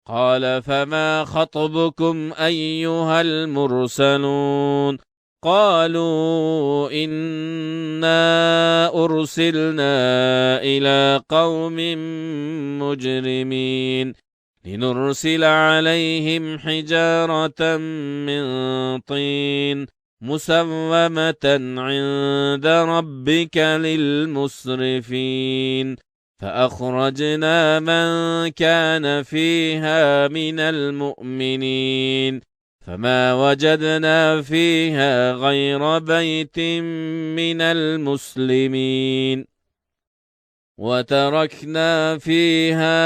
قال فما خطبكم أيها المرسلون قالوا إنا أرسلنا إلى قوم مجرمين لنرسل عليهم حجارة من طين مسومة عند ربك للمسرفين فأخرجنا من كان فيها من المؤمنين فما وجدنا فيها غير بيت من المسلمين وتركنا فيها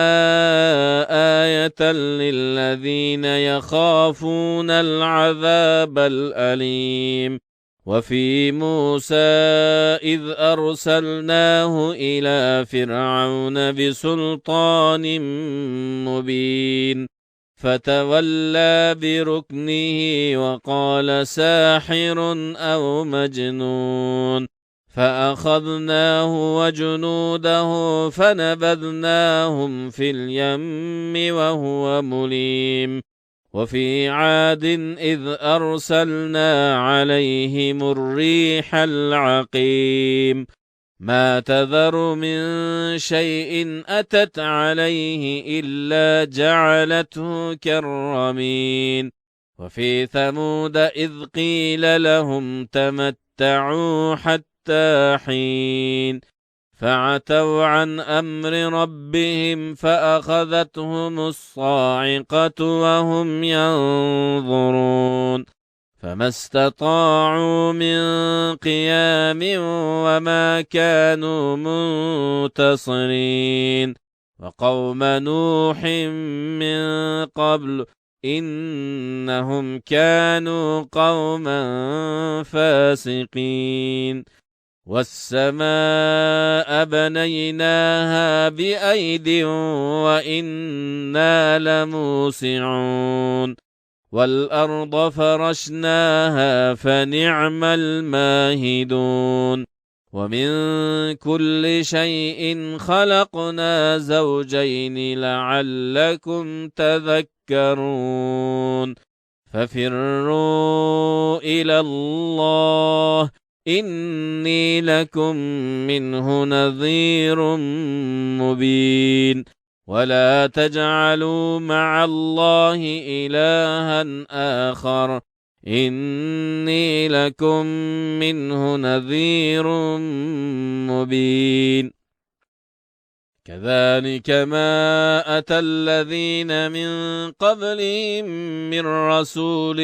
آية للذين يخافون العذاب الأليم وفي موسى إذ أرسلناه إلى فرعون بسلطان مبين فتولى بركنه وقال ساحر أو مجنون فأخذناه وجنوده فنبذناهم في اليم وهو مليم وفي عاد إذ أرسلنا عليهم الريح العقيم ما تذر من شيء أتت عليه إلا جعلته كالرمين وفي ثمود إذ قيل لهم تمتعوا حتى حين فعتوا عن أمر ربهم فأخذتهم الصاعقة وهم ينظرون فما استطاعوا من قيام وما كانوا منتصرين وقوم نوح من قبل إنهم كانوا قوما فاسقين والسماء بنيناها بأيد وإنا لموسعون والأرض فرشناها فنعم الماهدون ومن كل شيء خلقنا زوجين لعلكم تذكرون ففروا إلى الله إني لكم منه نذير مبين ولا تجعلوا مع الله إلها آخر إني لكم منه نذير مبين كذلك ما أتى الذين من قبلهم من رسول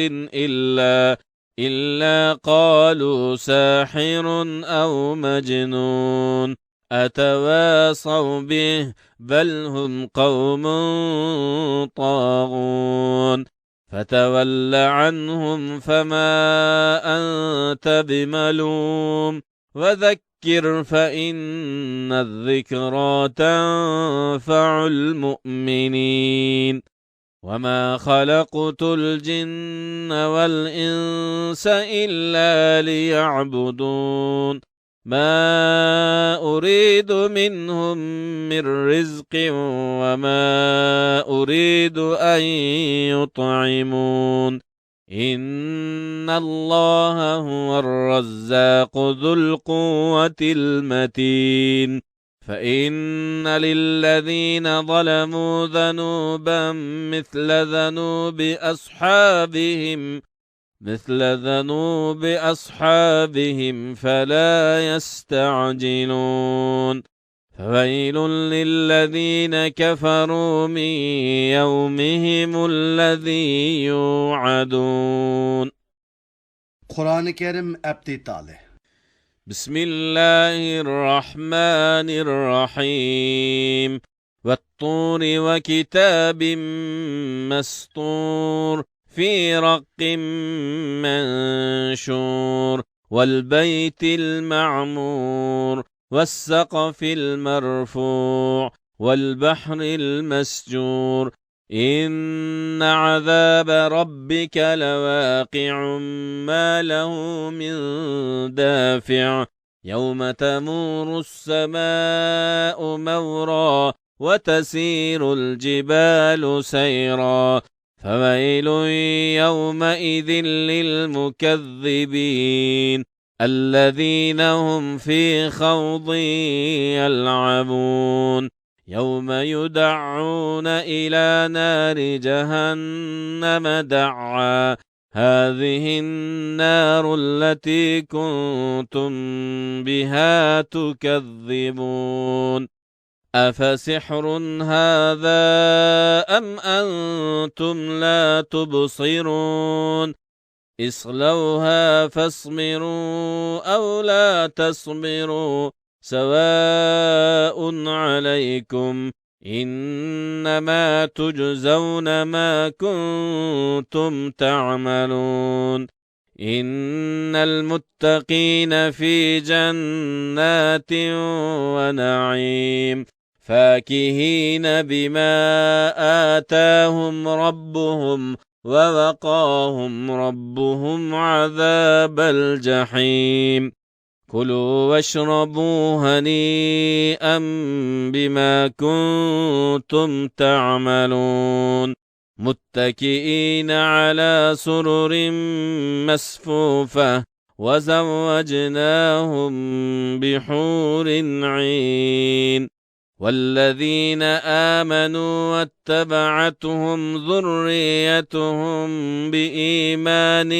إلا قالوا ساحر أو مجنون أتواصوا به بل هم قوم طاغون فتول عنهم فما أنت بملوم وذكر فإن الذكرى تنفع المؤمنين وما خلقت الجن والإنس إلا ليعبدون ما أريد منهم من رزق وما أريد أن يطعمون إن الله هو الرزاق ذو القوة المتين فإن للذين ظلموا ذنوبا مثل ذنوب أصحابهم فلا يستعجلون فويل للذين كفروا من يومهم الذي يوعدون. Kur'an-ı Kerim Abdi Talih. بسم الله الرحمن الرحيم والطور وكتاب مسطور في رق منشور والبيت المعمور والسقف المرفوع والبحر المسجور إن عذاب ربك لواقع ما له من دافع يوم تمور السماء مورا وتسير الجبال سيرا فويل يومئذ للمكذبين الذين هم في خوض يلعبون يوم يدعون إلى نار جهنم دعا هذه النار التي كنتم بها تكذبون أفسحر هذا أم أنتم لا تبصرون اصلوها فاصبروا أو لا تصبروا سواء عليكم إنما تجزون ما كنتم تعملون إن المتقين في جنات ونعيم فاكهين بما آتاهم ربهم ووقاهم ربهم عذاب الجحيم كلوا واشربوا هنيئا بما كنتم تعملون متكئين على سرر مصفوفة وزوجناهم بحور عين والذين آمنوا واتبعتهم ذريتهم بإيمان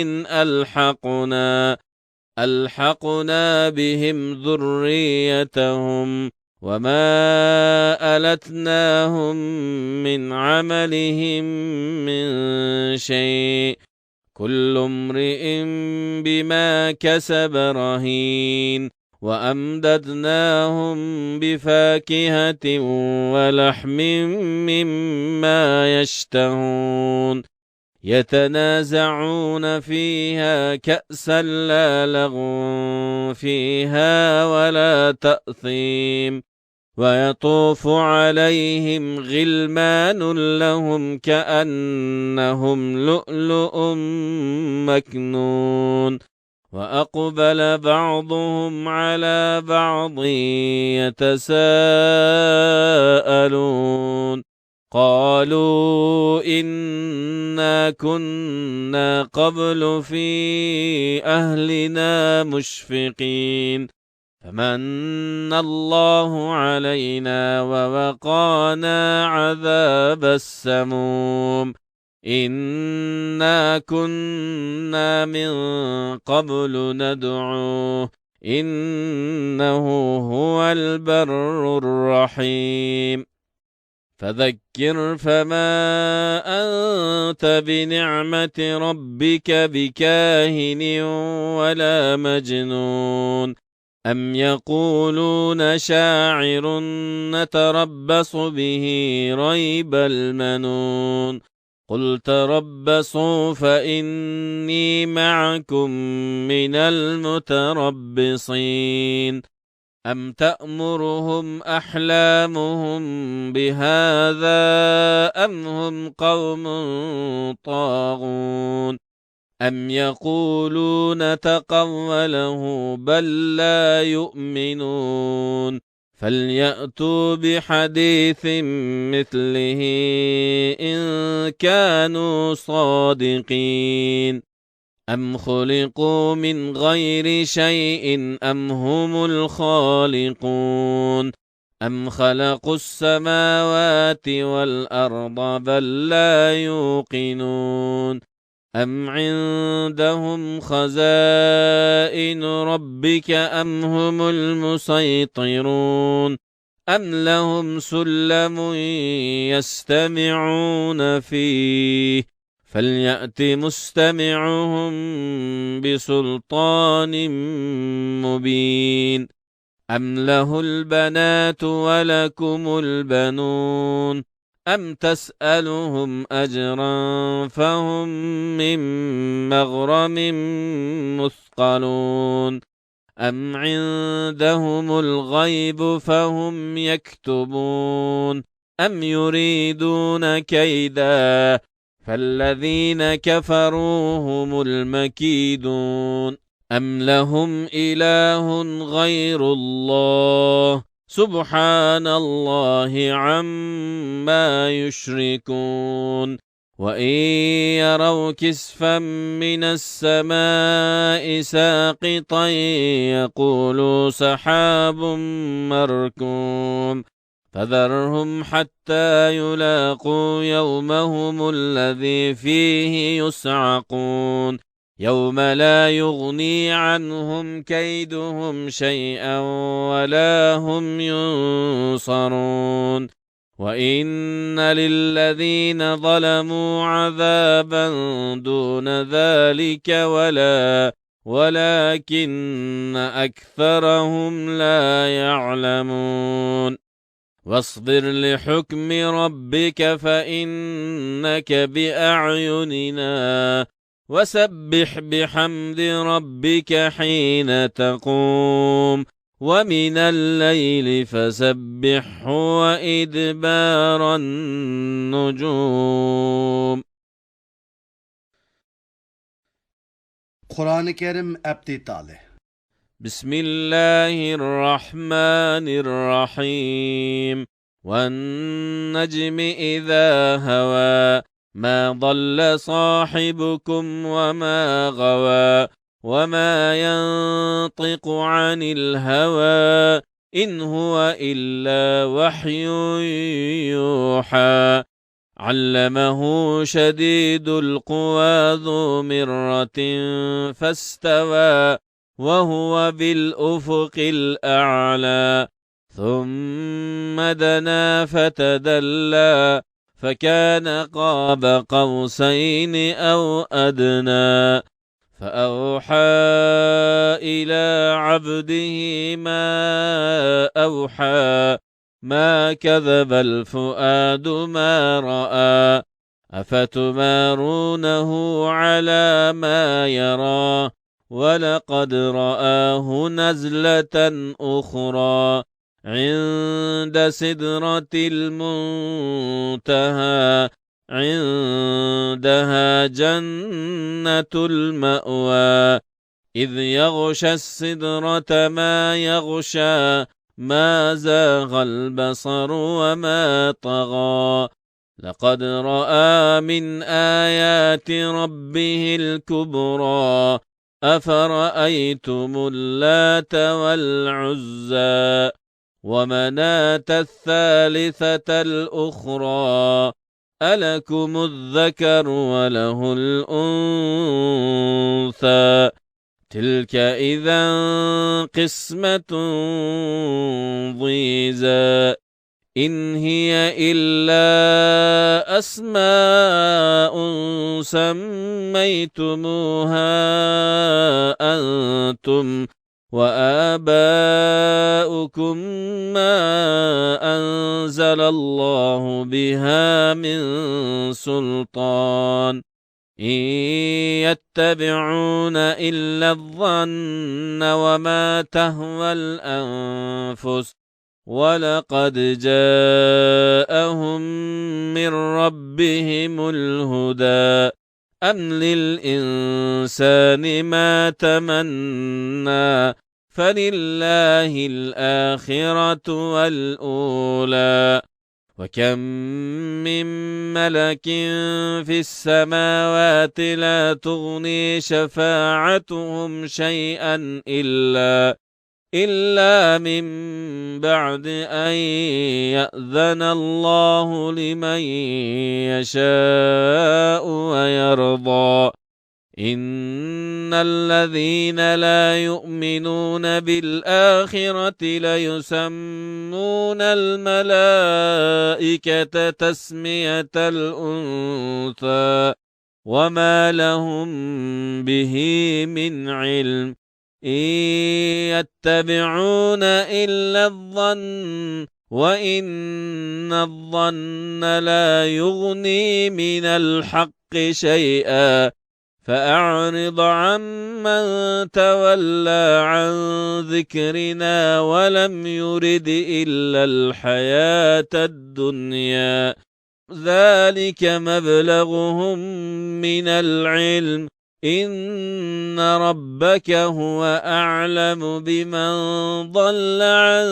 ألحقنا بهم ذريتهم وما ألتناهم من عملهم من شيء كل امرئ بما كسب رهين وأمددناهم بفاكهة ولحم مما يشتهون يتنازعون فيها كأسا لا لغو فيها ولا تأثيم ويطوف عليهم غلمان لهم كأنهم لؤلؤ مكنون وأقبل بعضهم على بعض يتساءلون قالوا إنا كنا قبل في أهلنا مشفقين فمن الله علينا ووقانا عذاب السموم إنا كنا من قبل ندعوه إنه هو البر الرحيم فذكر فما أنت بنعمة ربك بكاهن ولا مجنون أم يقولون شاعر نتربص به ريب المنون قل تربصوا فإني معكم من المتربصين أم تأمرهم أحلامهم بهذا أم هم قوم طاغون أم يقولون تقوله بل لا يؤمنون فليأتوا بحديث مثله إن كانوا صادقين أم خلقوا من غير شيء أم هم الخالقون أم خلقوا السماوات والأرض بل لا يوقنون أم عندهم خزائن ربك أم هم المسيطرون أم لهم سلم يستمعون فيه فليأت مستمعهم بسلطان مبين أم له البنات ولكم البنون أم تسألهم أجرا فهم من مغرم مثقلون أم عندهم الغيب فهم يكتبون أم يريدون كيدا فالذين كفروا هم المكيدون أم لهم إله غير الله سبحان الله عما يشركون وإن يروا كسفا من السماء ساقطا يقولوا سحاب مركوم فذرهم حتى يلاقوا يومهم الذي فيه يصعقون يوم لا يغني عنهم كيدهم شيئا ولا هم ينصرون وإن للذين ظلموا عذابا دون ذلك ولكن أكثرهم لا يعلمون واصبر لحكم ربك فإنك بأعيننا وسبح بحمد ربك حين تقوم ومن الليل فسبحه وإدبار النجوم. Kur'an-ı Kerim Abdi Talih. بسم الله الرحمن الرحيم والنجم إذا هوى ما ضل صاحبكم وما غوى وما ينطق عن الهوى إن هو إلا وحي يوحى علمه شديد القوى ذو مرة فاستوى وهو بالأفق الأعلى ثم دنا فتدلى فكان قاب قوسين أو أدنى فأوحى إلى عبده ما أوحى ما كذب الفؤاد ما رأى أفتمارونه على ما يرى ولقد رآه نزلة أخرى عند سدرة المنتهى عندها جنة المأوى إذ يغشى السدرة ما يغشى ما زاغ البصر وما طغى لقد رأى من آيات ربه الكبرى أفرأيتم اللات والعزى ومناة الثالثة الأخرى ألكم الذكر وله الأنثى تلك إذا قسمة ضيزى إن هي إلا أسماء سميتموها أنتم وآباؤكم ما أنزل الله بها من سلطان إن يتبعون إلا الظن وما تهوى الأنفس ولقد جاءهم من ربهم الهدى أم للإنسان ما تمنى فلله الآخرة والأولى وكم من ملك في السماوات لا تغني شفاعتهم شيئا إلا من بعد أن يأذن الله لمن يشاء ويرضى إن الذين لا يؤمنون بالآخرة ليسمون الملائكة تسمية الأنثى وما لهم به من علم إن يتبعون إلا الظن وإن الظن لا يغني من الحق شيئا فأعرض عمن تولى عن ذكرنا ولم يرد إلا الحياة الدنيا ذلك مبلغهم من العلم إن ربك هو أعلم بمن ضل عن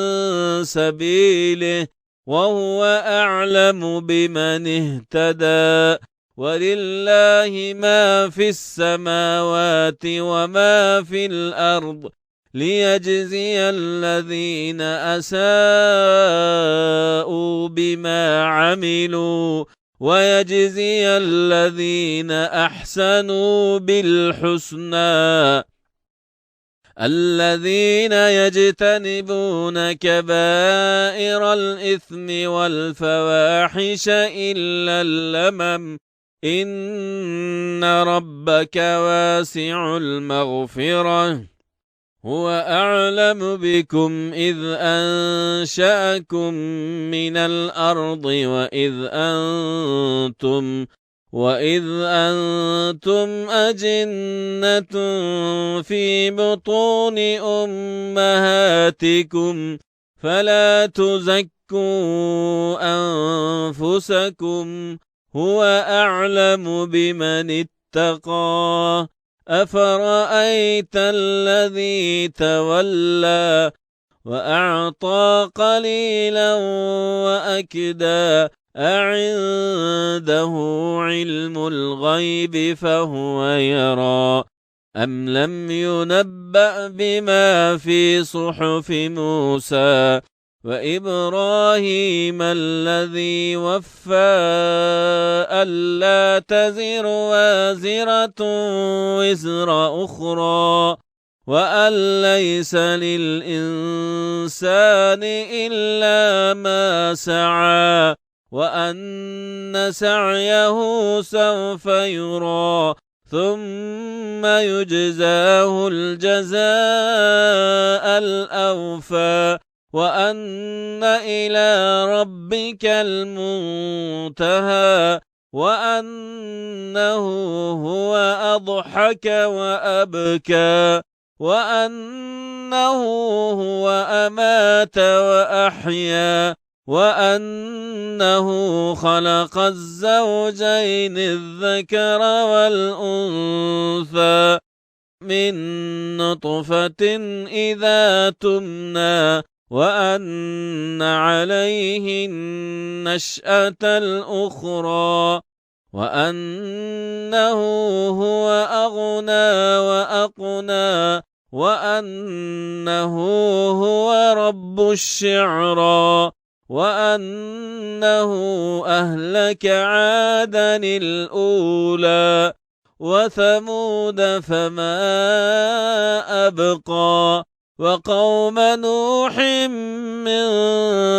سبيله وهو أعلم بمن اهتدى ولله ما في السماوات وما في الأرض ليجزي الذين أساءوا بما عملوا ويجزي الذين أحسنوا بالحسنى الذين يجتنبون كبائر الإثم والفواحش إلا اللمم إن ربك واسع المغفرة هو أعلم بكم إذ أنشأكم من الأرض وإذ أنتم أجنة في بطون أمهاتكم فلا تزكوا أنفسكم هو أعلم بمن اتقى أفرأيت الذي تولى وأعطى قليلا وأكدى أعنده علم الغيب فهو يرى أم لم ينبأ بما في صحف موسى وإبراهيم الذي وفى ألا تزر وازرة وزر أخرى وأن ليس للإنسان إلا ما سعى وأن سعيه سوف يرى ثم يجزاه الجزاء الأوفى وأن إلى ربك المنتهى وأنه هو أضحك وأبكى وأنه هو أمات وأحيا وأنه خلق الزوجين الذكر والأنثى من نطفة إذا تمنى وأن عليه النشأة الأخرى وأنه هو أغنى وأقنى وأنه هو رب الشعرى وأنه أهلك عادا الأولى وثمود فما أبقى وقوم نوح من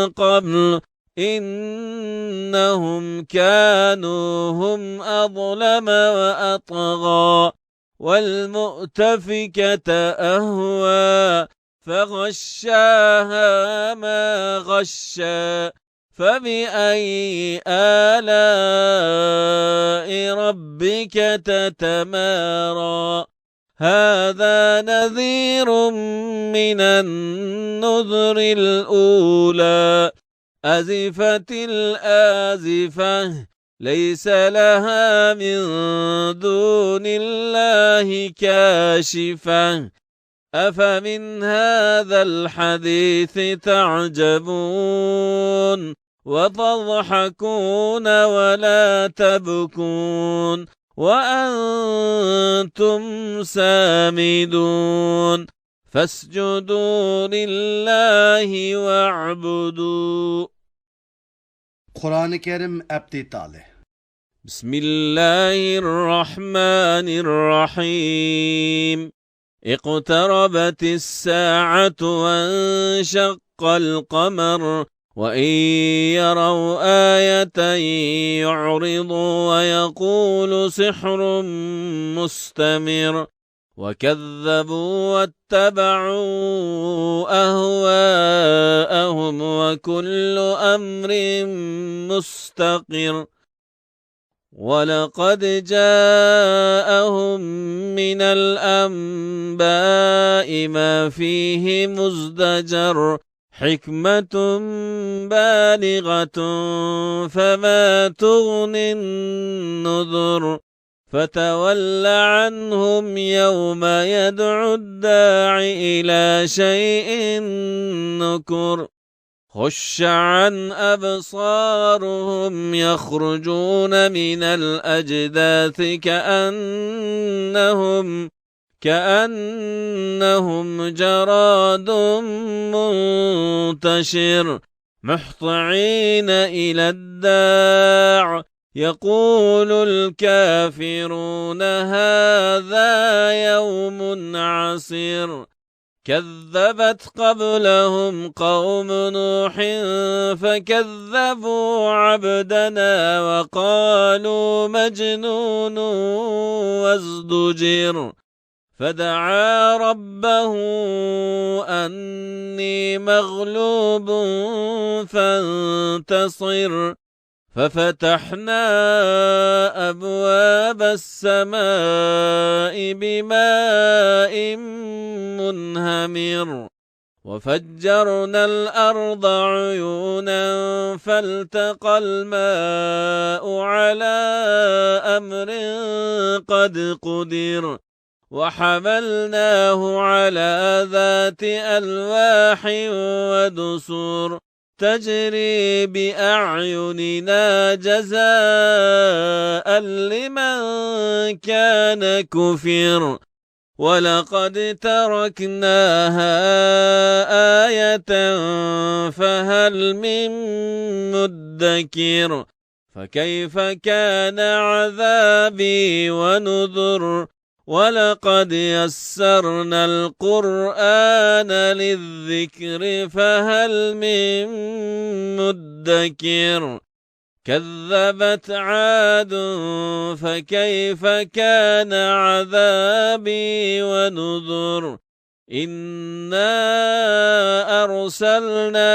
قبل إنهم كانوا هم أظلم وأطغى والمؤتفكة أهوى فغشاها ما غشى فبأي آلاء ربك تتمارى هذا نذير من النذر الأولى أزفت الآزفة ليس لها من دون الله كاشفة أفمن هذا الحديث تعجبون وتضحكون ولا تبكون وأنتم سامدون فاسجدوا لله واعبدوا. Kur'an-ı Kerim ebtitali. بسم الله الرحمن الرحيم اقتربت الساعة وانشق القمر وإن يروا آية يعرضوا ويقول سحر مستمر وكذبوا واتبعوا أهواءهم وكل أمر مستقر ولقد جاءهم من الأنباء ما فيه مزدجر حكمة بالغة فما تغني النذر فتول عنهم يوم يدعو الداع إلى شيء نكر خش عن أبصارهم يخرجون من الأجداث كأنهم جراد منتشر محطعين إلى الداع يقول الكافرون هذا يوم عسير كذبت قبلهم قوم نوح فكذبوا عبدنا وقالوا مجنون وازدجر فدعا ربه أني مغلوب فانتصر ففتحنا أبواب السماء بماء منهمر وفجرنا الأرض عيونا فالتقى الماء على أمر قد قدر وحملناه على ذات ألواح ودسر تجري بأعيننا جزاء لمن كان كفر ولقد تركناها آية فهل من مدكر فكيف كان عذابي ونذر ولقد يسرنا القرآن للذكر فهل من مدكر كذبت عاد فكيف كان عذابي ونذر إنا أرسلنا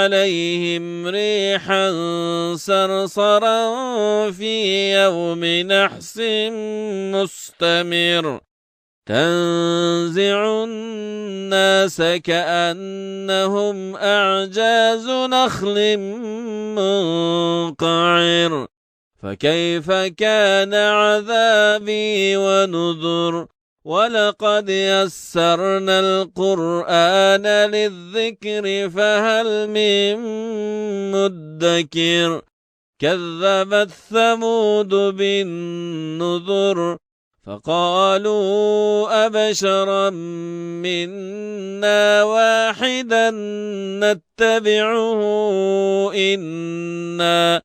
عليهم ريحا صرصرا في يوم نحس مستمر تنزع الناس كأنهم أعجاز نخل منقعر فكيف كان عذابي ونذر ولقد يسرنا القرآن للذكر فهل من مدكر كذبت ثمود بالنذر فقالوا أبشرا منا واحدا نتبعه إنا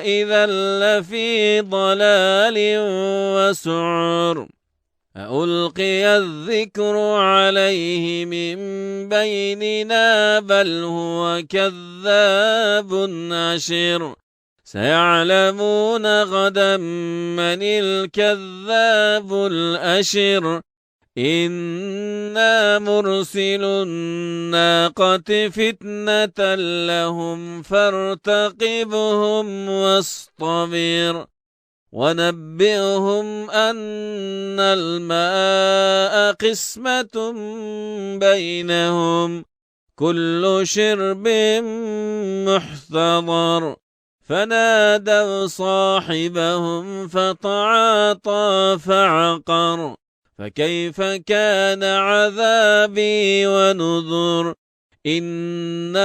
إذا لفي ضلال وسعر ألقي الذكر عليه من بيننا بل هو كذاب أشر سيعلمون غدا من الكذاب الأشر إنا مرسل الناقة فتنة لهم فارتقبهم واصطبر ونبئهم أن الماء قسمة بينهم كل شرب محتضر فنادوا صاحبهم فتعاطى فعقر فكيف كان عذابي ونذر إنا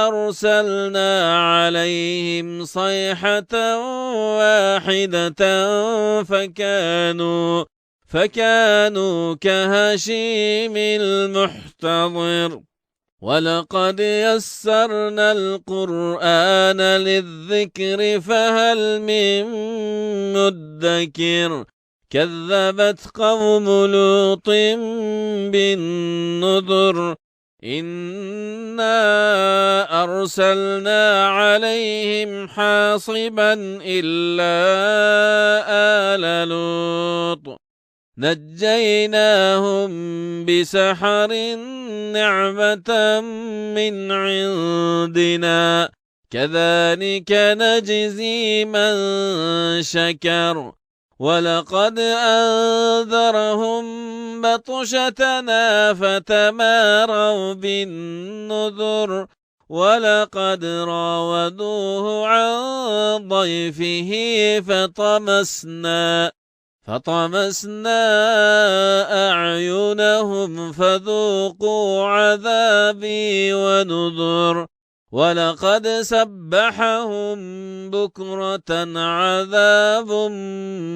أرسلنا عليهم صيحة واحدة فكانوا كهشيم المحتضر ولقد يسرنا القرآن للذكر فهل من مدكر كذبت قوم لوط بالنذر إنا أرسلنا عليهم حاصبا إلا آل لوط نجيناهم بسحر نعمة من عندنا كذلك نجزي من شكر ولقد أنذرهم بطشتنا فتماروا بالنذر ولقد راودوه عن ضيفه فطمسنا أعينهم فذوقوا عذابي ونذر ولقد سبحهم بكرة عذاب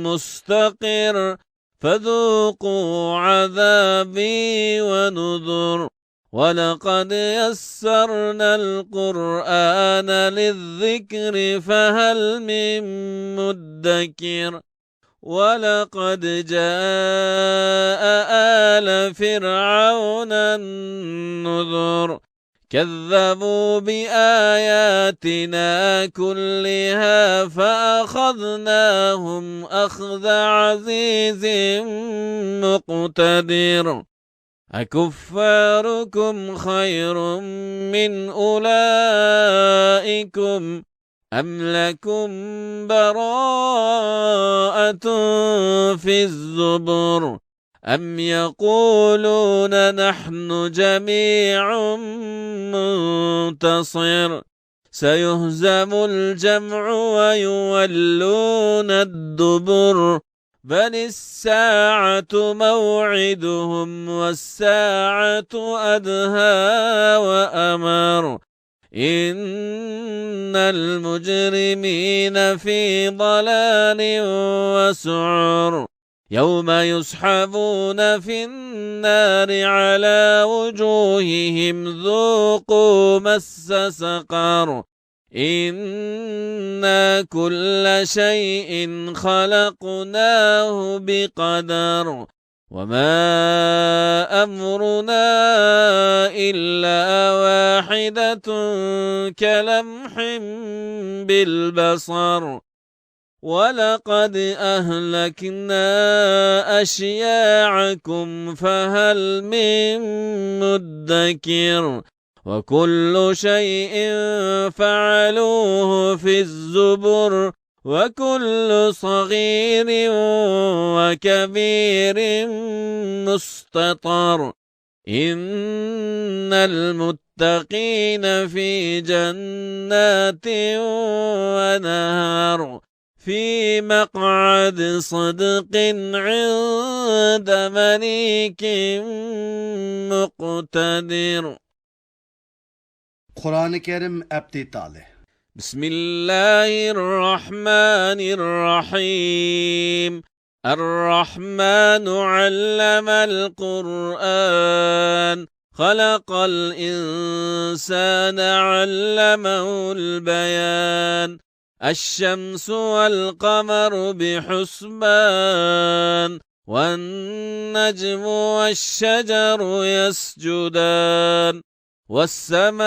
مستقر فذوقوا عذابي ونذر ولقد يسرنا القرآن للذكر فهل من مدكر ولقد جاء آل فرعون النذر كذبوا بآياتنا كلها فأخذناهم أخذ عزيز مقتدر أكفاركم خير من أولئكم أم لكم براءة في الزبر أم يقولون نحن جميع منتصر سيهزم الجمع ويولون الدبر بل الساعة موعدهم والساعة أدهى وأمر إن المجرمين في ضلال وسعر يوم يسحبون في النار على وجوههم ذوقوا مس سقر إنا كل شيء خلقناه بقدر وما أمرنا إلا واحدة كلمح بالبصر ولقد أهلكنا أشياعكم فهل من مدكر وكل شيء فعلوه في الزبر وكل صغير وكبير مستطر إن المتقين في جنات ونهر في مقعد صدق عند مليك مقتدر. Kur'an-ı Kerim Abdi Talih. بسم الله الرحمن الرحيم الرحمن علم القرآن خلق الإنسان علمه البيان الشمس والقمر بحسبان والنجم والشجر يسجدان والسماء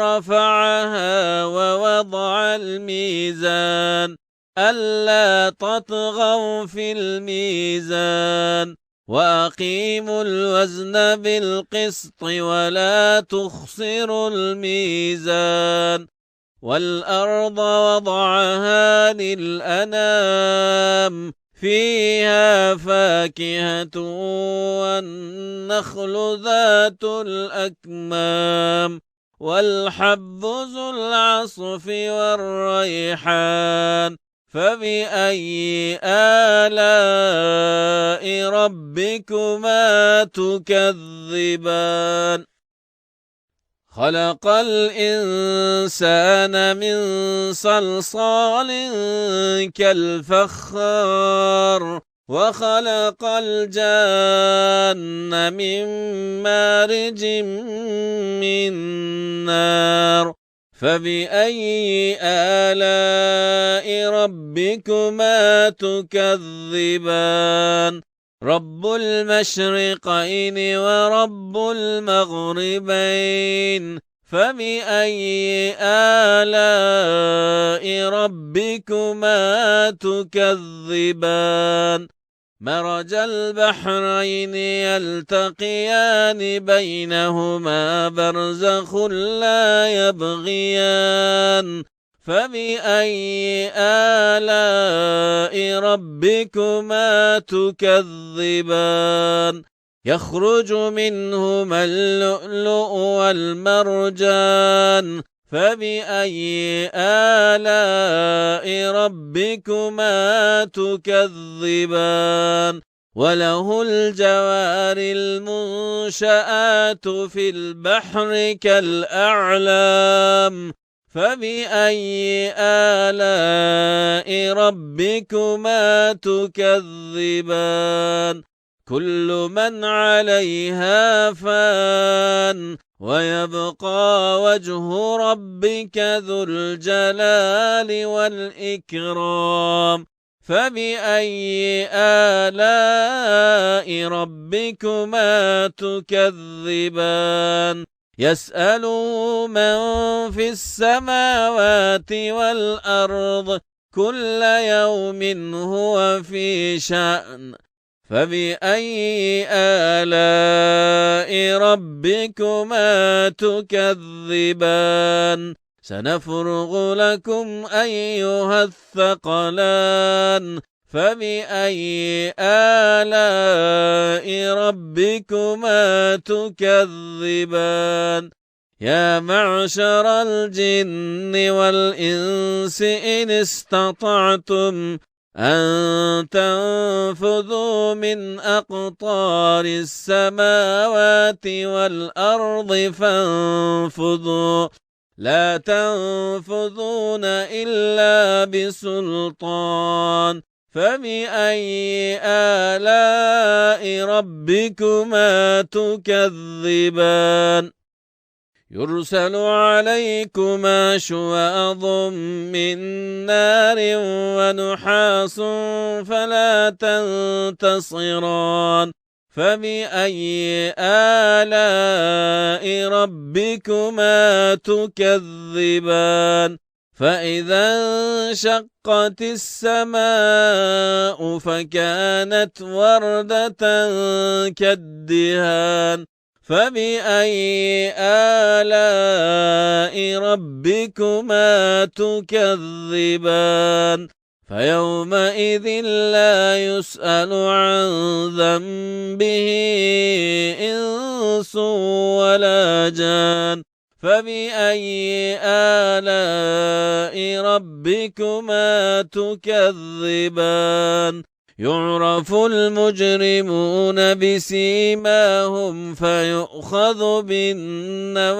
رفعها ووضع الميزان ألا تطغوا في الميزان وأقيموا الوزن بالقسط ولا تخسروا الميزان والأرض وضعها للأنام فيها فاكهة والنخل ذات الأكمام والحب ذو العصف والريحان فبأي آلاء ربكما تكذبان خلق الإنسان من صلصال كالفخار وخلق الجان من مارج من نار فبأي آلاء ربكما تكذبان رب المشرقين ورب المغربين فبأي آلاء ربكما تكذبان مرج البحرين يلتقيان بينهما برزخ لا يبغيان فبأي آلاء ربكما تكذبان يخرج منهما اللؤلؤ والمرجان فبأي آلاء ربكما تكذبان وله الجوار المنشآت في البحر كالأعلام فبأي آلاء ربكما تكذبان كل من عليها فان ويبقى وجه ربك ذو الجلال والإكرام فبأي آلاء ربكما تكذبان يسأله من في السماوات والأرض كل يوم هو في شأن فبأي آلاء ربكما تكذبان سنفرغ لكم أيها الثقلان فبأي آلاء ربكما تكذبان يا معشر الجن والإنس إن استطعتم أن تنفذوا من أقطار السماوات والأرض فانفذوا لا تنفذون إلا بسلطان فبأي آلاء ربكما تكذبان يرسل عليكما شواظ من نار ونحاس فلا تنتصران فبأي آلاء ربكما تكذبان فإذا انشقت السماء فكانت وردة كالدهان فبأي آلاء ربكما تكذبان فيومئذ لا يسأل عن ذنبه إنس ولا جان فبأي آلاء ربكما تكذبان يعرف المجرمون بسيماهم فيؤخذ بالنواصي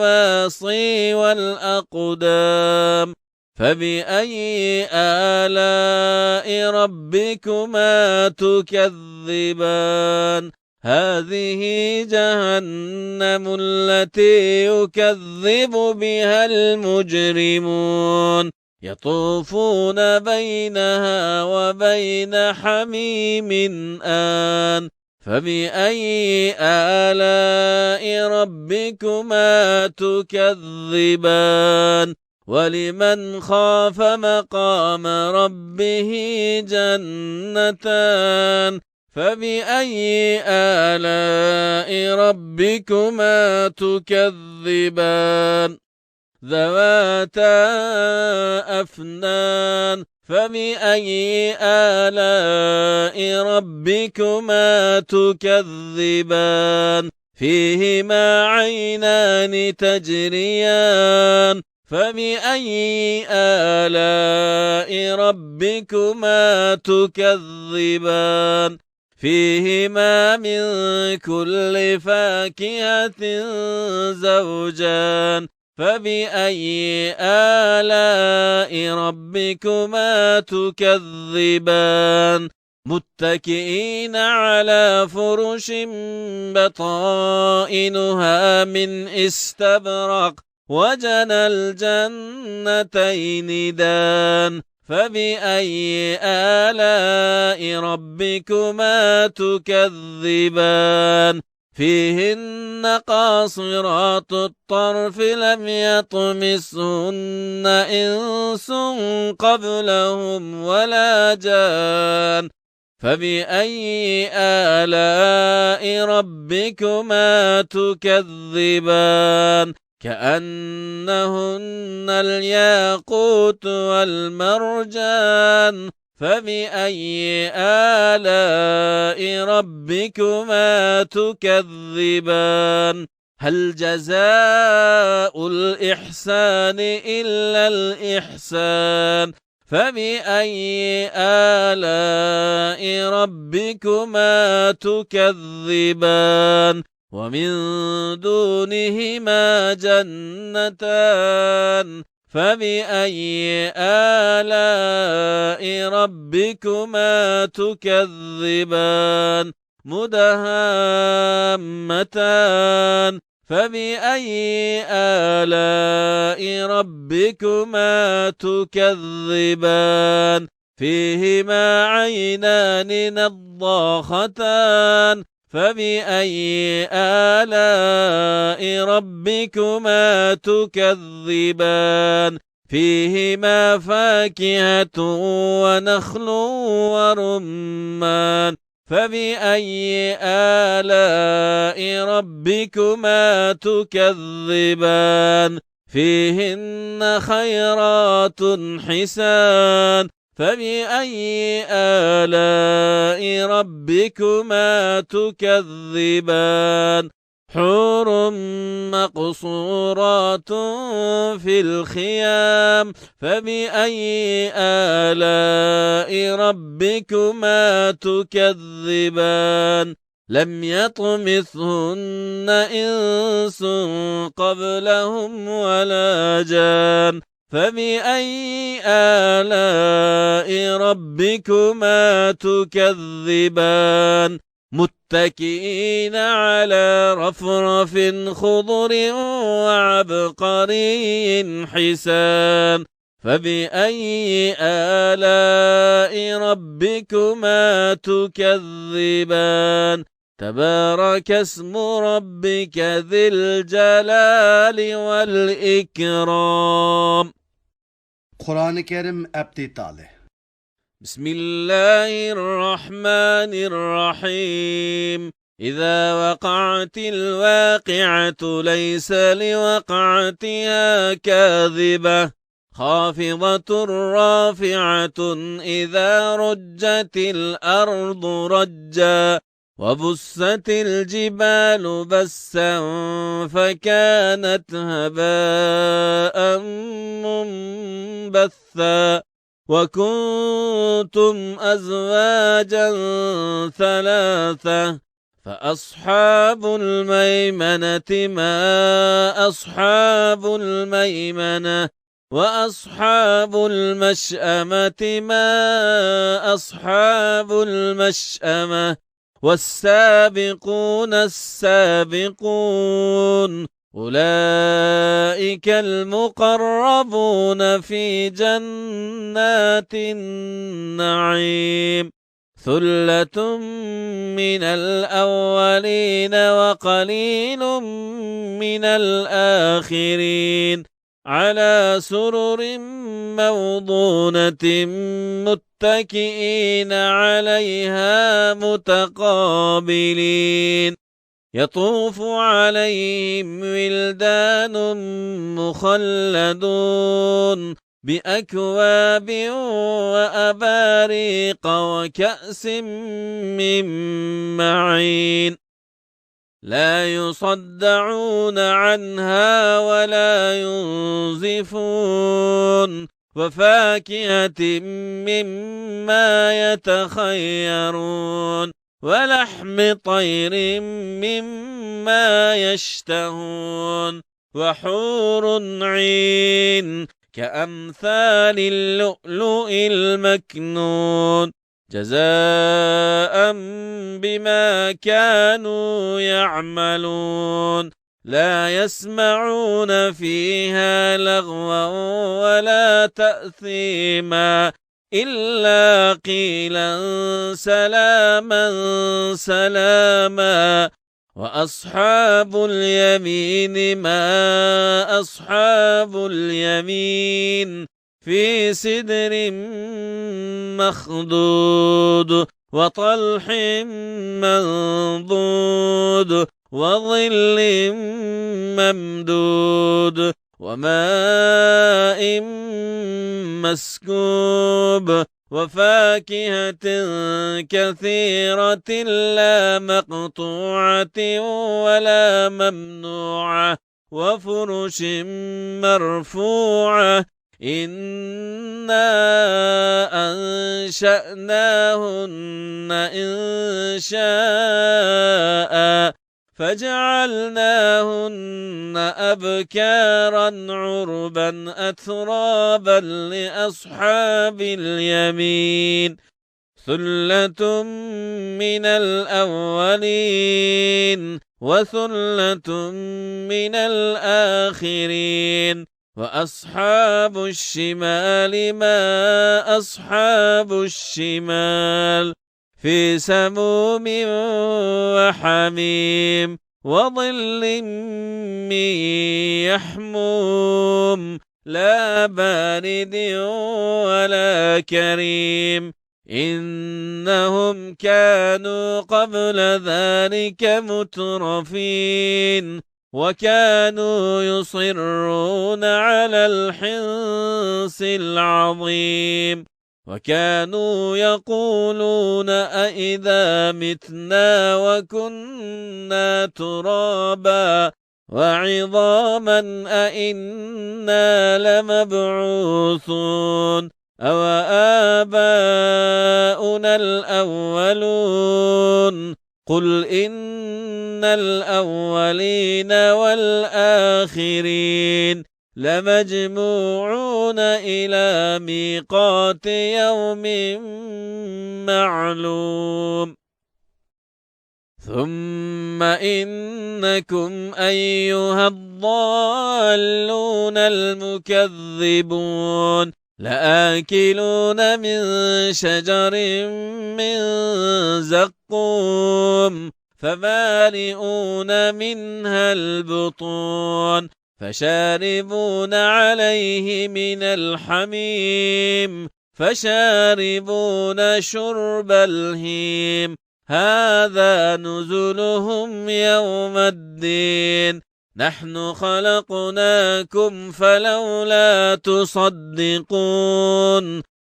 والأقدام فبأي آلاء ربكما تكذبان هذه جهنم التي يكذب بها المجرمون يطوفون بينها وبين حميم آن فبأي آلاء ربكما تكذبان ولمن خاف مقام ربه جنتان فبأي آلاء ربكما تكذبان ذواتا أفنان فبأي آلاء ربكما تكذبان فيهما عينان تجريان فبأي آلاء ربكما تكذبان فيهما من كل فاكهة زوجان فبأي آلاء ربكما تكذبان متكئين على فرش بطائنها من استبرق وجنى الجنتين دان فبأي آلاء ربكما تكذبان فيهن قاصرات الطرف لم يطمسهن إنس قبلهم ولا جان فبأي آلاء ربكما تكذبان كأنهن الياقوت والمرجان فبأي آلاء ربكما تكذبان هل جزاء الإحسان إلا الإحسان فبأي آلاء ربكما تكذبان ومن دونهما جنتان فبأي آلاء ربكما تكذبان مدهامتان فبأي آلاء ربكما تكذبان فيهما عينان نضاختان فبأي آلاء ربكما تكذبان فيهما فاكهة ونخل ورمان فبأي آلاء ربكما تكذبان فيهن خيرات حسان فبأي آلاء ربكما تكذبان حور مقصورات في الخيام فبأي آلاء ربكما تكذبان لم يطمثهن إنس قبلهم ولا جان فبأي آلاء ربكما تكذبان متكئين على رفرف خضر وعبقري حسان فبأي آلاء ربكما تكذبان تبارك اسم ربك ذي الجلال والإكرام Kur'an-ı Kerim ابتداله بسم الله الرحمن الرحيم إذا وقعت الواقعة ليس لوقعتها كاذبة خافضة رافعة إذا رجت الأرض رجا وبست الجبال بسا فكانت هباء منبثا وكنتم أزواجا ثلاثة فأصحاب الميمنة ما أصحاب الميمنة وأصحاب المشأمة ما أصحاب المشأمة والسابقون السابقون أولئك المقربون في جنات النعيم ثلة من الأولين وقليل من الآخرين على سرر موضونة متكئين عليها متقابلين يطوف عليهم ولدان مخلدون بأكواب وأباريق وكأس من معين لا يصدعون عنها ولا ينزفون وفاكهة مما يتخيرون ولحم طير مما يشتهون وحور عين كأمثال اللؤلؤ المكنون جزاء بما كانوا يعملون لا يسمعون فيها لغوا ولا تأثيما إلا قيلا سلاما سلاما وأصحاب اليمين ما أصحاب اليمين في سدر مخضود وطلح منضود وظل ممدود وماء مسكوب وفاكهة كثيرة لا مقطوعة ولا ممنوعة وفرش مرفوعة إنا أنشأناهن إنشاء فجعلناهن أبكارا عربا أترابا لأصحاب اليمين ثلة من الأولين وثلة من الآخرين وأصحاب الشمال ما أصحاب الشمال في سموم وحميم وظل من يحموم لا بارد ولا كريم إنهم كانوا قبل ذلك مترفين وكانوا يصرون على الحنث العظيم وكانوا يقولون أئذا متنا وكنا ترابا وعظاما أئنا لمبعوثون أو آباؤنا الأولون قل إن الأولين والآخرين لمجموعون إلى ميقات يوم معلوم ثم إنكم أيها الضالون المكذبون لآكلون من شجر من زقوم فمالئون منها البطون فشاربون عليه من الحميم فشاربون شرب الهيم هذا نزلهم يوم الدين نحن خلقناكم فلولا تصدقون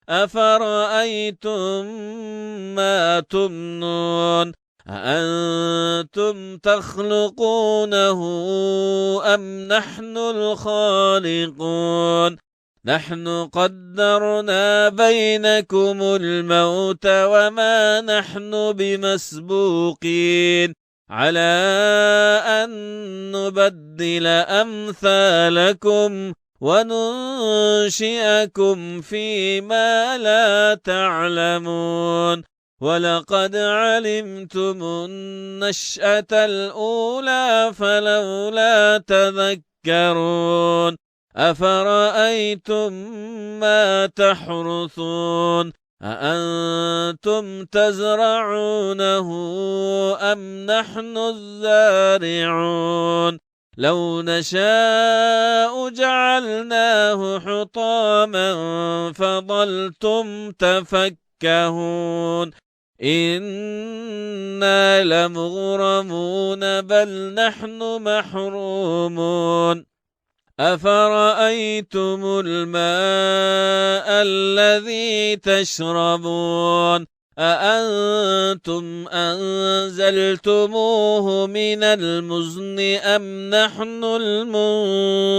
أفرأيتم ما تمنون أأنتم تخلقونه أم نحن الخالقون نحن قدرنا بينكم الموت وما نحن بمسبوقين على أن نبدل أمثالكم وننشئكم فيما لا تعلمون ولقد علمتم النشأة الأولى فلولا تذكرون أفرأيتم ما تحرثون أأنتم تزرعونه أم نحن الزارعون لو نشاء جعلناه حطاما فظلتم تفكهون إنا لمغرمون بل نحن محرومون أفرأيتم الماء الذي تشربون أأنتم أنزلتموه من المزن أم نحن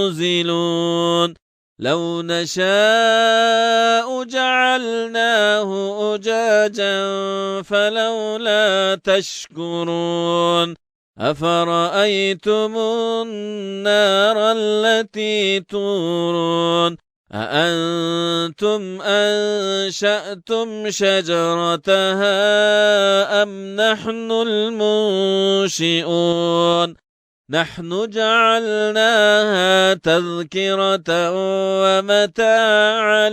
المنزلون لو نشاء جعلناه أجاجا فلولا تشكرون أفرأيتم النار التي تورون أأنتم أنشأتم شجرتها أم نحن المنشئون نحن جعلناها تذكرة ومتاعا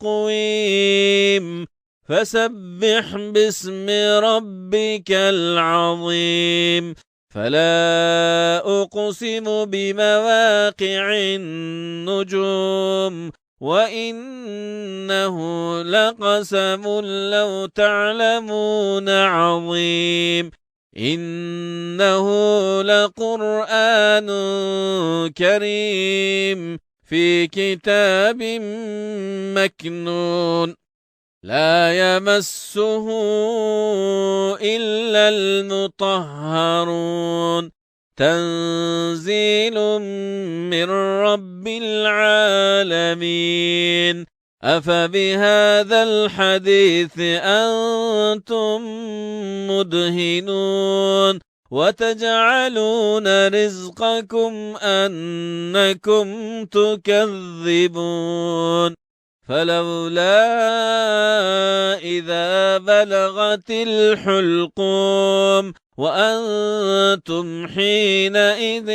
للمقويم فسبح باسم ربك العظيم فلا أقسم بمواقع النجوم وإنه لقسم لو تعلمون عظيم إنه لقرآن كريم في كتاب مكنون لا يمسه إلا المطهرون تنزيل من رب العالمين أفبهذا الحديث أنتم مدهنون وتجعلون رزقكم أنكم تكذبون فلولا إذا بلغت الحلقوم وأنتم حينئذ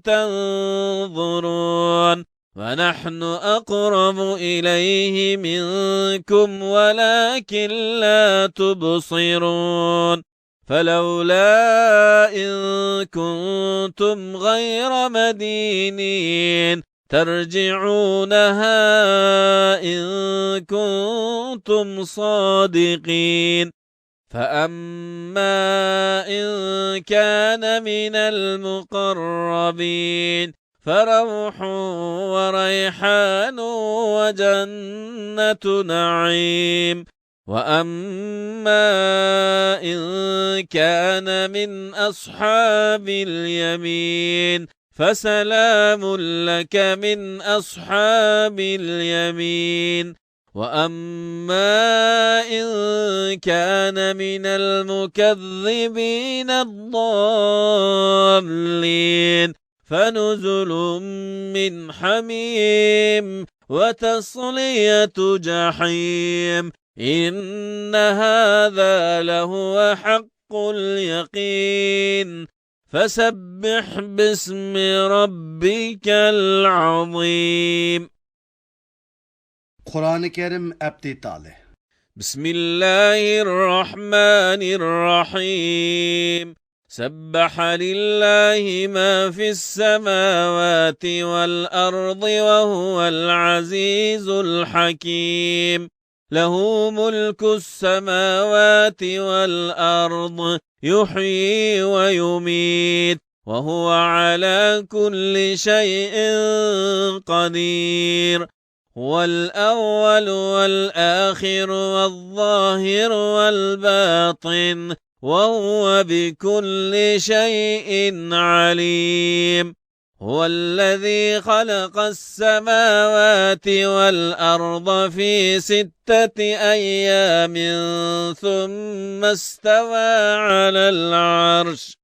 تنظرون ونحن أقرب إليه منكم ولكن لا تبصرون فلولا إن كنتم غير مدينين ترجعونها إن كنتم صادقين فأما إن كان من المقربين فروح وريحان وجنة نعيم وأما إن كان من أصحاب اليمين فسلام لك من أصحاب اليمين وأما إن كان من المكذبين الضالين فنزل من حميم وتصلية جحيم إن هذا لهو حق اليقين فسبح باسم ربك العظيم. Kur'an-ı Kerim Abdi Tale. بسم الله الرحمن الرحيم سبح لله ما في السماوات والأرض وهو العزيز الحكيم له ملك السماوات والأرض يحيي ويميت وهو على كل شيء قدير هو الأول والآخر والظاهر والباطن وهو بكل شيء عليم هو الذي خلق السماوات والأرض في 6 أيام ثم استوى على العرش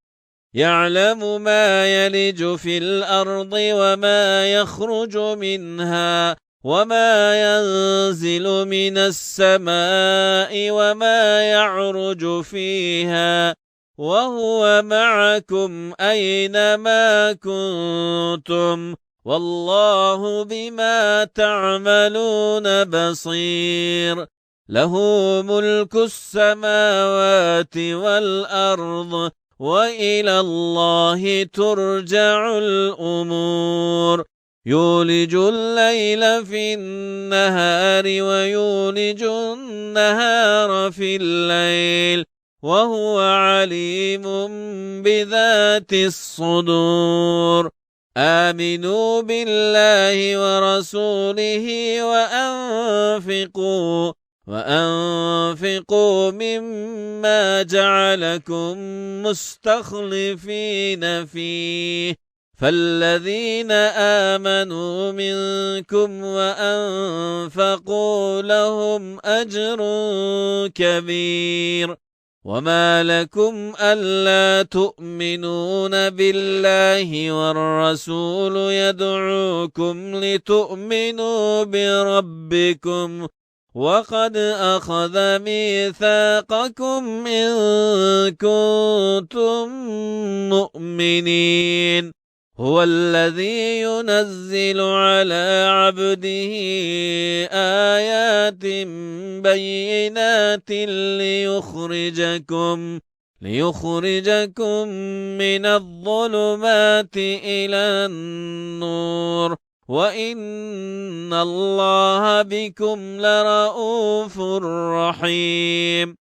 يعلم ما يلج في الأرض وما يخرج منها وما ينزل من السماء وما يعرج فيها وهو معكم أينما كنتم والله بما تعملون بصير له ملك السماوات والأرض وإلى الله ترجع الأمور يولج الليل في النهار ويولج النهار في الليل وهو عليم بذات الصدور آمنوا بالله ورسوله وأنفقوا مما جعلكم مستخلفين فيه فالذين آمنوا منكم وأنفقوا لهم أجر كبير وما لكم ألا تؤمنون بالله والرسول يدعوكم لتؤمنوا بربكم وقد أخذ ميثاقكم إن كنتم مؤمنين هو الذي ينزل على عبده آيات بينات ليخرجكم من الظلمات إلى النور وإن الله بكم لرؤوف رحيم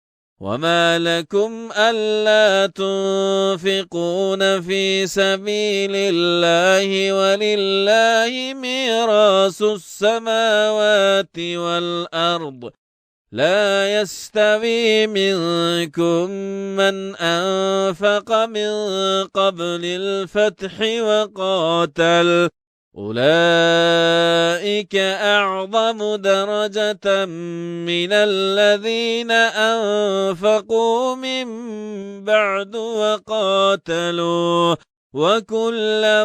وما لكم ألا تنفقون في سبيل الله ولله ميراث السماوات والأرض لا يستوي منكم من أنفق من قبل الفتح وقاتل أولئك أعظم درجة من الذين أنفقوا من بعد وقاتلوا وكلا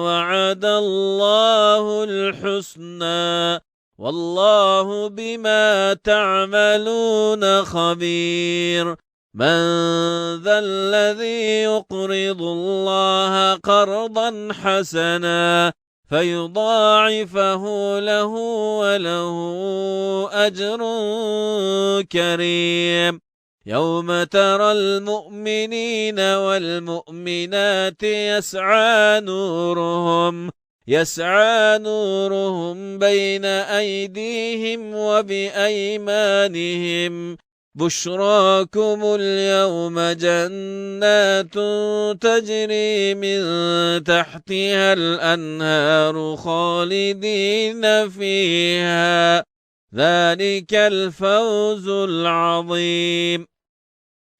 وعد الله الحسنى والله بما تعملون خبير من ذا الذي يقرض الله قرضا حسنا فيضاعفه له وله أجر كريم يوم ترى المؤمنين والمؤمنات يسعى نورهم بين أيديهم وبأيمانهم بشراكم اليوم جنات تجري من تحتها الأنهار خالدين فيها ذلك الفوز العظيم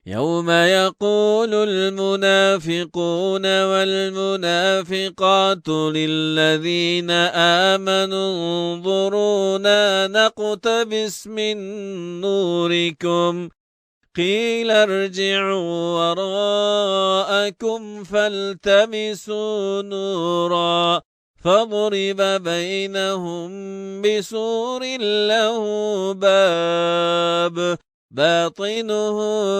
يوم يقول المنافقون والمنافقات للذين آمنوا انظرونا نقتبس من نوركم قيل ارجعوا وراءكم فالتمسوا نورا فضرب بينهم بسور له باب باطنه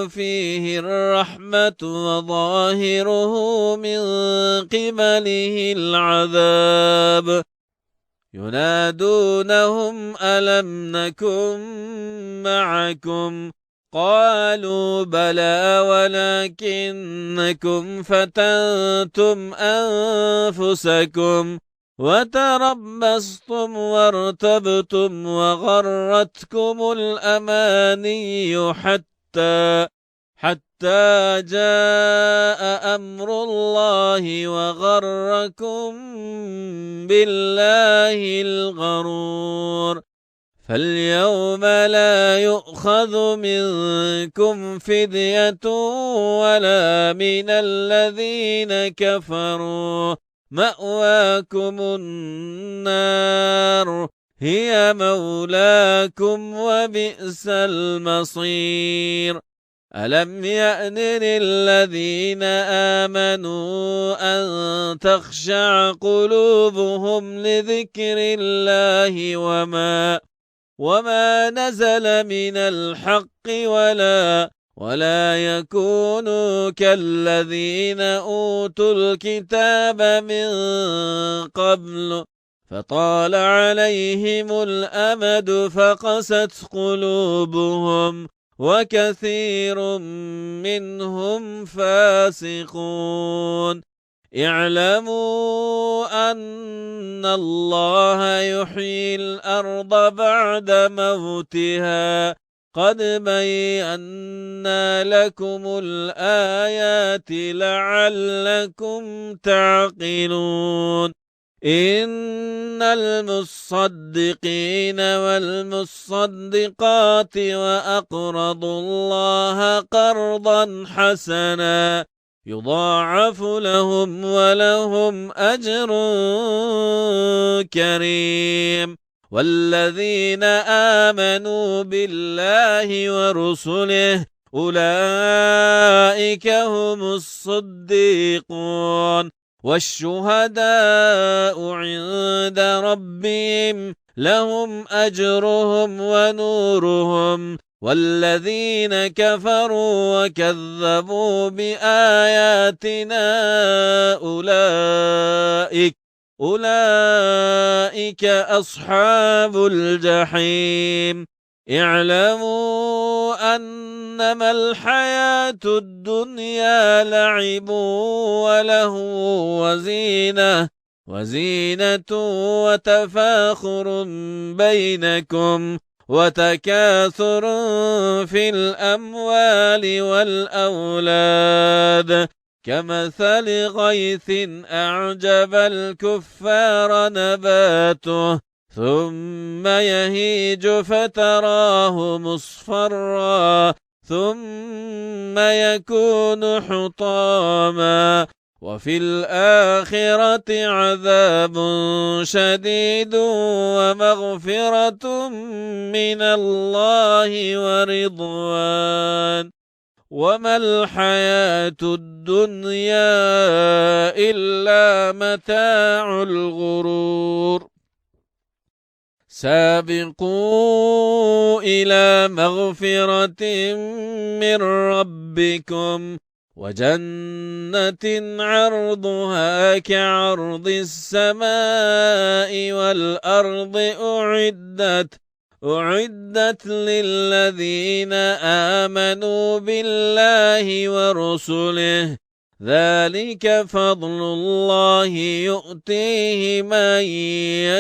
فيه الرحمة وظاهره من قبله العذاب ينادونهم ألم نكن معكم قالوا بلى ولكنكم فتنتم أنفسكم وتربصتم وارتبتم وغرتكم الأماني حتى جاء أمر الله وغركم بالله الغرور فاليوم لا يؤخذ منكم فدية ولا من الذين كفروا مأواكم النار هي مولاكم وبئس المصير ألم يأن للذين آمنوا أن تخشع قلوبهم لذكر الله وما نزل من الحق ولا يكونوا كالذين أوتوا الكتاب من قبل فطال عليهم الأمد فقست قلوبهم وكثير منهم فاسقون اعلموا أن الله يحيي الأرض بعد موتها قد بينا لكم الآيات لعلكم تعقلون إن المصدقين والمصدقات وأقرضوا الله قرضا حسنا يضاعف لهم ولهم أجر كريم والذين آمنوا بالله ورسله أولئك هم الصديقون والشهداء عند ربهم لهم أجرهم ونورهم والذين كفروا وكذبوا بآياتنا أولئك أصحاب الجحيم اعلموا أنما الحياة الدنيا لعب ولهو وزينة وتفاخر بينكم وتكاثر في الأموال والأولاد كمثل غيث أعجب الكفار نباته ثم يهيج فتراه مصفرا ثم يكون حطاما وفي الآخرة عذاب شديد ومغفرة من الله ورضوان وما الحياة الدنيا إلا متاع الغرور سابقوا إلى مغفرة من ربكم وجنة عرضها كعرض السماء والأرض أعدت للذين آمنوا بالله ورسله ذلك فضل الله يؤتيه من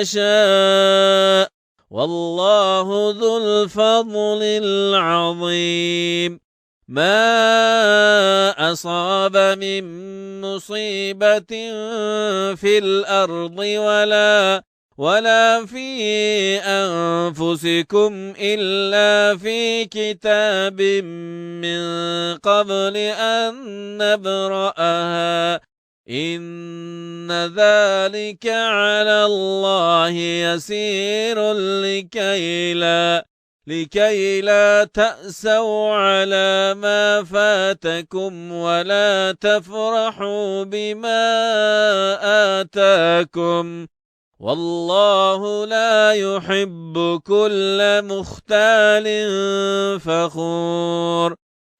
يشاء والله ذو الفضل العظيم ما أصاب من مصيبة في الأرض ولا في أنفسكم إلا في كتاب من قبل أن نبرأها إن ذلك على الله يسير لكي لا تأسوا على ما فاتكم ولا تفرحوا بما آتاكم والله لا يحب كل مختال فخور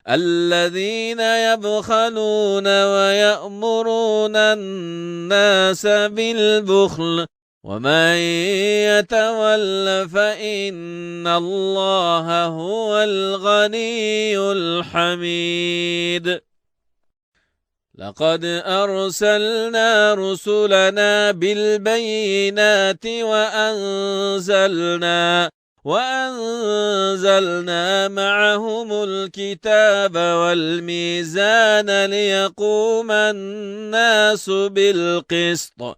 الذين يبخلون ويأمرون الناس بالبخل ومن يتول فإن الله هو الغني الحميد لقد أرسلنا رسلنا بالبينات وأنزلنا معهم الكتاب والميزان ليقوم الناس بالقسط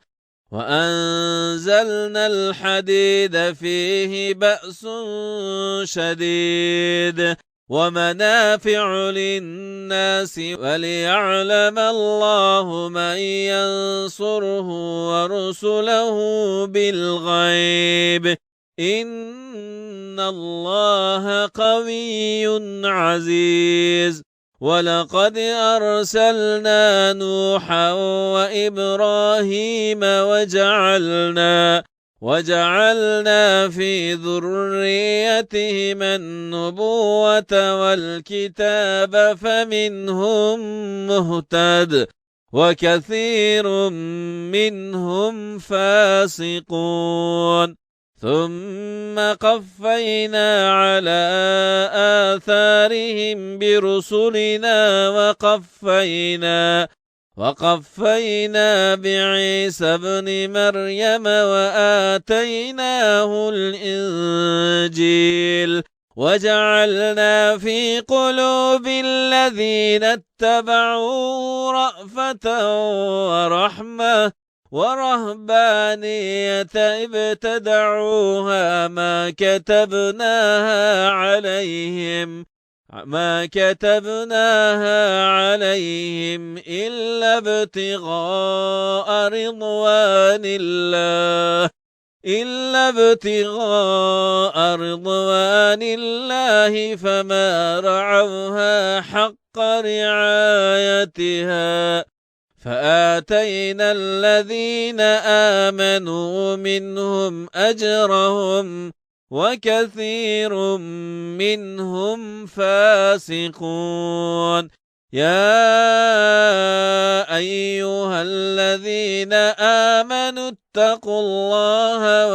وأنزلنا الحديد فيه بأس شديد ومنافع للناس وليعلم الله من ينصره ورسله بالغيب إن الله قوي عزيز ولقد أرسلنا نوحا وإبراهيم وجعلنا في ذريتهما النبوة والكتاب فمنهم مهتد وكثير منهم فاسقون ثم قفينا على آثارهم برسلنا وقفينا بعيسى ابن مريم وآتيناه الإنجيل وجعلنا في قلوب الذين اتبعوا رأفة ورحمة ورهبانية ابتدعوها ما كتبناها عليهم إلا ابتغاء رضوان الله فما رعوها حق رعايتها فآتينا الذين آمنوا منهم أجرهم وكثير منهم فاسقون يا أيها الذين آمنوا اتقوا الله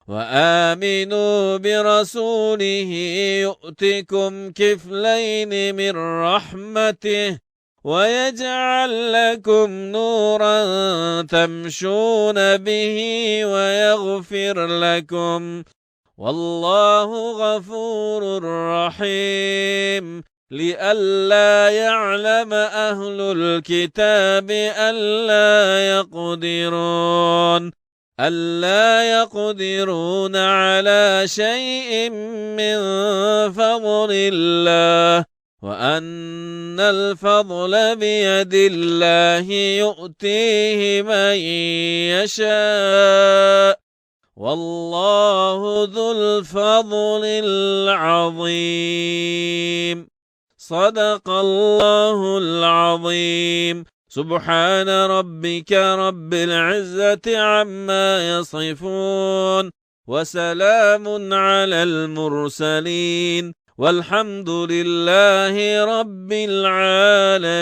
وآمنوا برسوله يؤتكم كفلين من رحمته ويجعل لكم نورا تمشون به ويغفر لكم والله غفور رحيم لئلا يعلم أهل الكتاب ألا يقدرون ألا يقدرون على شيء من فضل الله وأن الفضل بيد الله يؤتيه من يشاء والله ذو الفضل العظيم صدق الله العظيم سبحان ربك رب العزة عما يصفون وسلام على المرسلين والحمد لله رب العالمين